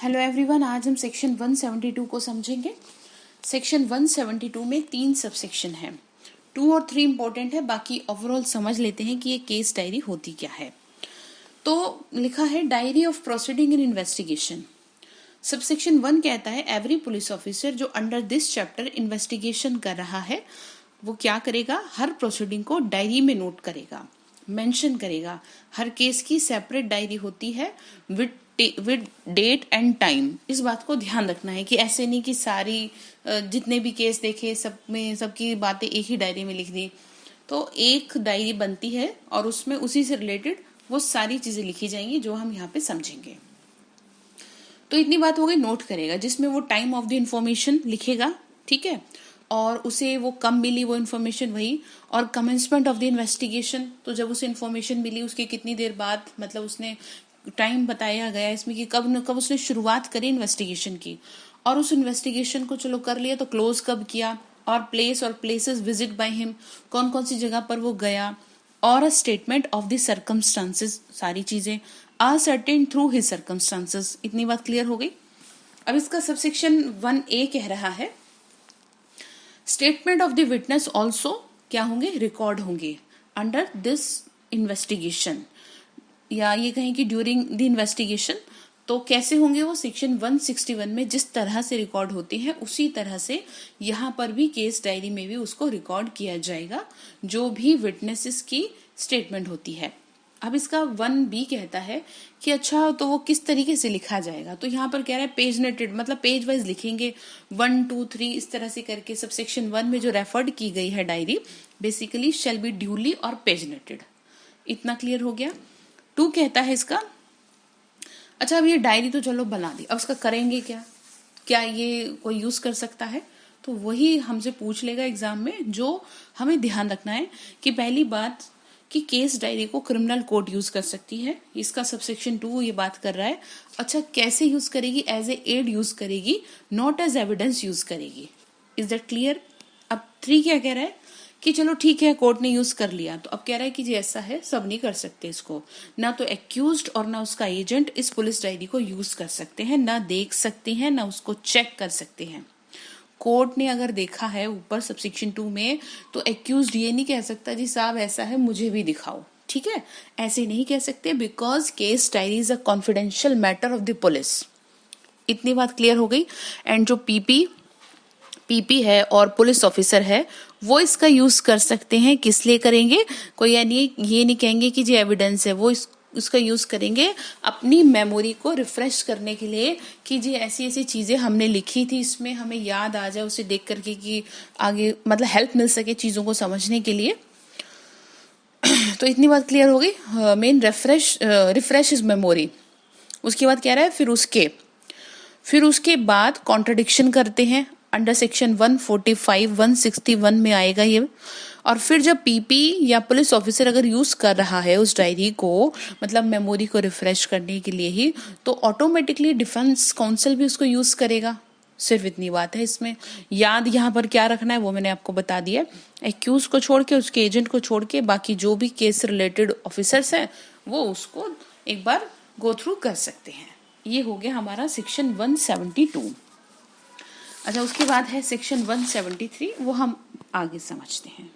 Hello everyone, आज हम section 172 को समझेंगे। सेक्शन 172 में 3 सबसेक्शन हैं। 2 और 3 इंपॉर्टेंट है, बाकी ओवरऑल समझ लेते हैं कि ये केस डायरी होती क्या है। तो लिखा है diary of proceeding in investigation. Subsection 1 कहता है एवरी पुलिस ऑफिसर जो अंडर दिस चैप्टर इन्वेस्टिगेशन कर रहा है वो क्या करेगा, हर प्रोसीडिंग को डायरी में नोट करेगा, मेंशन करेगा। हर केस की सेपरेट डायरी होती है विद डेट एंड टाइम। इस बात को ध्यान रखना है कि ऐसे नहीं कि सारी जितने भी केस देखे सब में सबकी बातें एक ही डायरी में लिख दी। तो एक डायरी बनती है और उसमें उसी से रिलेटेड वो सारी चीजें लिखी जाएंगी जो हम यहाँ पे समझेंगे। तो इतनी बात हो गई, नोट करेगा, जिसमें वो टाइम ऑफ द इंफॉर्मेशन लिखेगा, ठीक है, और उसे वो कब मिली वो इन्फॉर्मेशन वही, और कमेंसमेंट ऑफ द इन्वेस्टिगेशन, तो जब उसे इन्फॉर्मेशन मिली उसके कितनी देर बाद, मतलब उसने टाइम बताया गया इसमें कि कब उसने शुरुआत करी इन्वेस्टिगेशन की, और उस इन्वेस्टिगेशन को चलो कर लिया तो क्लोज कब किया, और प्लेस और प्लेसेस विजिट बाय हिम, कौन कौन सी जगह पर वो गया, और a statement of the circumstances, सारी चीजें असर्टेन थ्रू हिज सर्कमस्टांसेस। इतनी बात क्लियर हो गई। अब इसका सबसेक्शन 1A कह रहा है statement of the witness also क्या होंगे, रिकॉर्ड होंगे अंडर दिस इन्वेस्टिगेशन, या ये कहें कि ड्यूरिंग द इन्वेस्टिगेशन। तो कैसे होंगे वो, सेक्शन 161 में जिस तरह से रिकॉर्ड होती है उसी तरह से यहाँ पर भी केस डायरी में भी उसको रिकॉर्ड किया जाएगा, जो भी विटनेसेस की स्टेटमेंट होती है। अब इसका 1B कहता है कि अच्छा तो वो किस तरीके से लिखा जाएगा। तो यहाँ पर कह रहा है पेज नेटेड, मतलब पेज वाइज लिखेंगे 1 2 3 इस तरह से करके। सबसेक्शन 1 में जो रेफर्ड की गई है diary basically shall be duly और पेज नेटेड। इतना क्लियर हो गया। 2 कहता है इसका अच्छा अब ये डायरी तो चलो बना दी, अब उसका करेंगे क्या ये कोई यूज कर सकता है। तो वही हमसे पूछ लेगा एग्जाम में। जो हमें ध्यान रखना है कि पहली बात कि केस डायरी को क्रिमिनल कोर्ट यूज कर सकती है, इसका सबसेक्शन 2 ये बात कर रहा है। अच्छा कैसे यूज करेगी, एज ए एड यूज करेगी, नॉट एज एविडेंस यूज करेगी। Is that clear. अब 3 क्या कह रहा है कि चलो ठीक है कोर्ट ने यूज कर लिया, तो अब कह रहा है कि जी ऐसा है सब नहीं कर सकते इसको, ना तो एक्यूज्ड और ना उसका एजेंट इस पुलिस डायरी को यूज कर सकते हैं, ना देख सकते हैं, ना उसको चेक कर सकते हैं। कोर्ट ने अगर देखा है ऊपर सबसेक्शन 2 में तो एक्यूज्ड ये नहीं कह सकता जी साहब ऐसा है मुझे भी दिखाओ, ठीक है, ऐसे नहीं कह सकते, because case diary is a confidential matter of the police. इतनी बात क्लियर हो गई। एंड जो पीपी है और पुलिस ऑफिसर है वो इसका यूज कर सकते हैं, किस लिए करेंगे, कोई यानी ये नहीं कहेंगे कि जी एविडेंस है, वो इसका यूज करेंगे अपनी मेमोरी को रिफ्रेश करने के लिए कि जी ऐसी ऐसी चीजें हमने लिखी थी, इसमें हमें याद आ जाए उसे देख करके कि आगे मतलब हेल्प मिल सके चीजों को समझने के लिए। तो इतनी बात क्लियर हो गई। Main refresh is memory. उसके बाद कह रहा है फिर उसके बाद कॉन्ट्रडिक्शन करते हैं अंडर सेक्शन 145 161 में आएगा ये। और फिर जब पीपी या पुलिस ऑफिसर अगर यूज कर रहा है उस डायरी को, मतलब मेमोरी को रिफ्रेश करने के लिए ही, तो ऑटोमेटिकली डिफेंस काउंसिल भी उसको यूज करेगा। सिर्फ इतनी बात है इसमें। याद यहाँ पर क्या रखना है वो मैंने आपको बता दिया। एक्यूज को छोड़ के, उसके एजेंट को छोड़ के, बाकी जो भी केस रिलेटेड ऑफिसर्स हैं वो उसको एक बार गो थ्रू कर सकते हैं। ये हो गया हमारा सेक्शन 172। अच्छा उसके बाद है सेक्शन 173, वो हम आगे समझते हैं।